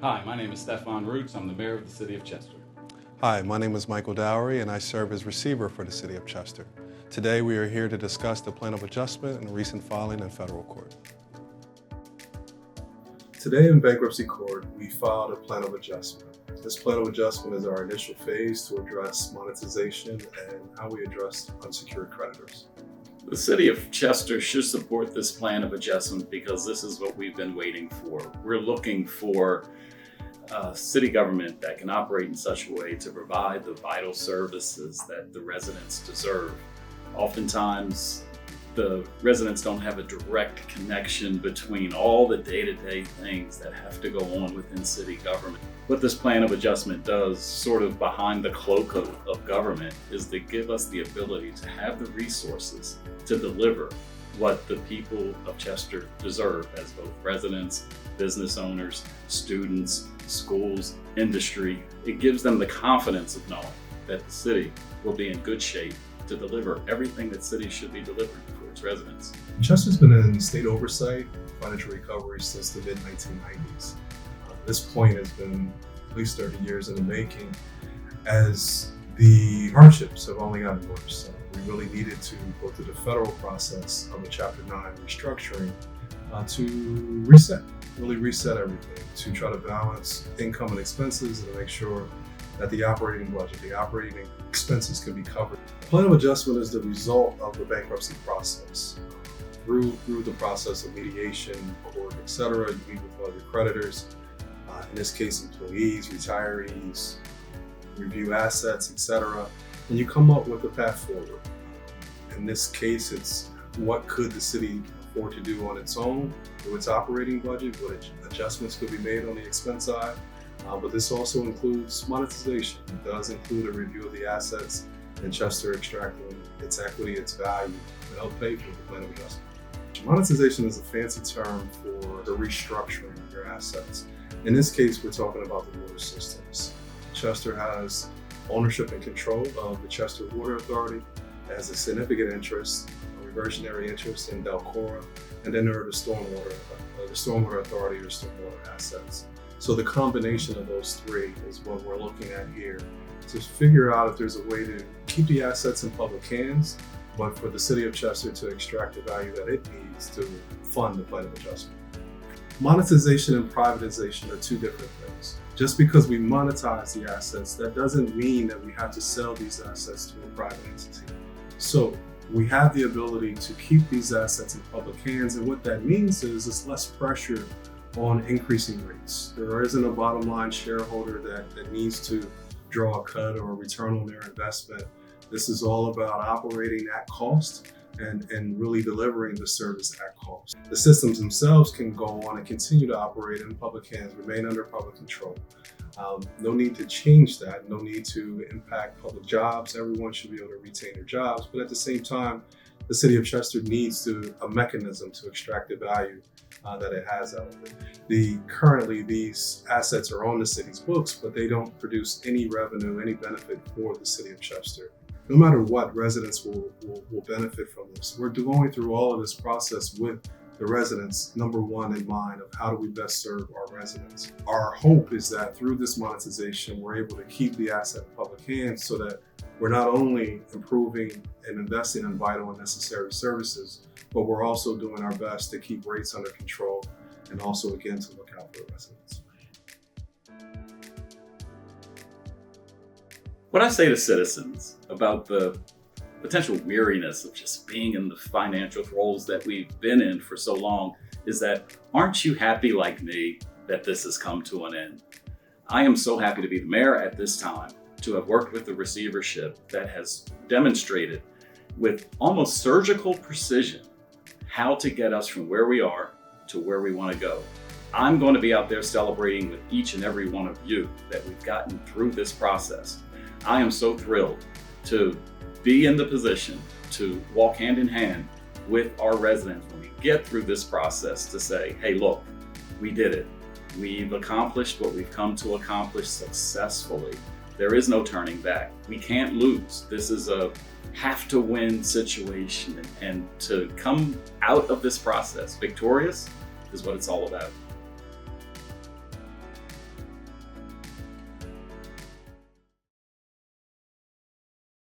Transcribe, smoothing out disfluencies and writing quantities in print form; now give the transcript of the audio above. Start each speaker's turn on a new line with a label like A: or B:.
A: Hi, my name is Stefan Roots. I'm the mayor of the city of Chester.
B: Hi, my name is Michael Dowry and I serve as receiver for the City of Chester. Today we are here to discuss the plan of adjustment and recent filing in federal court. Today in Bankruptcy Court, we filed a plan of adjustment. This plan of adjustment is our initial phase to address monetization and how we address unsecured creditors.
A: The city of Chester should support this plan of adjustment because this is what we've been waiting for. We're looking for city government that can operate in such a way to provide the vital services that the residents deserve. Oftentimes, the residents don't have a direct connection between all the day-to-day things that have to go on within city government. What this plan of adjustment does, sort of behind the cloak of government, is to give us the ability to have the resources to deliver what the people of Chester deserve as both residents, business owners, students, schools, industry. It gives them the confidence of knowing that the city will be in good shape to deliver everything that cities should be delivering for its residents.
B: Chester's been in state oversight, financial recovery since the mid-1990s. This point has been at least 30 years in the making, as the hardships have only gotten worse. We really needed to go through the federal process of a Chapter 9 restructuring to really reset everything, to try to balance income and expenses and to make sure that the operating budget, the operating expenses can be covered. The plan of adjustment is the result of the bankruptcy process. Through the process of mediation, court, etc., you meet with all your creditors, in this case employees, retirees, review assets, etc., and you come up with a path forward. In this case, it's what could the city afford to do on its own through its operating budget, what adjustments could be made on the expense side, but this also includes monetization. It does include a review of the assets and Chester extracting its equity, its value to help pay for the plan of adjustment. Monetization is a fancy term for the restructuring of your assets. In this case, we're talking about the water systems. Chester has ownership and control of the Chester Water Authority. It has a significant interest, a reversionary interest in Delcora, and then there are the stormwater authority or stormwater assets. So the combination of those three is what we're looking at here to figure out if there's a way to keep the assets in public hands, but for the city of Chester to extract the value that it needs to fund the plan of adjustment. Monetization and privatization are two different things. Just because we monetize the assets, that doesn't mean that we have to sell these assets to a private entity. So we have the ability to keep these assets in public hands, and what that means is it's less pressure on increasing rates. There isn't a bottom line shareholder that needs to draw a cut or a return on their investment. This is all about operating at cost and really delivering the service at cost. The systems themselves can go on and continue to operate in public hands, remain under public control. No need to change that, no need to impact public jobs. Everyone should be able to retain their jobs, but at the same time, the city of Chester needs a mechanism to extract the value that it has out of it. Currently, these assets are on the city's books, but they don't produce any revenue, any benefit for the city of Chester. No matter what, residents will benefit from this. We're going through all of this process with the residents, number one in mind, of how do we best serve our residents. Our hope is that through this monetization, we're able to keep the asset in public hands so that we're not only improving and investing in vital and necessary services, but we're also doing our best to keep rates under control and also, again, to look out for the residents.
A: What I say to citizens about the potential weariness of just being in the financial roles that we've been in for so long is that, aren't you happy like me that this has come to an end? I am so happy to be the mayor at this time, to have worked with the receivership that has demonstrated with almost surgical precision how to get us from where we are to where we want to go. I'm going to be out there celebrating with each and every one of you that we've gotten through this process. I am so thrilled to be in the position to walk hand in hand with our residents when we get through this process to say, hey, look, we did it. We've accomplished what we've come to accomplish successfully. There is no turning back. We can't lose. This is a have to win situation, and to come out of this process victorious is what it's all about.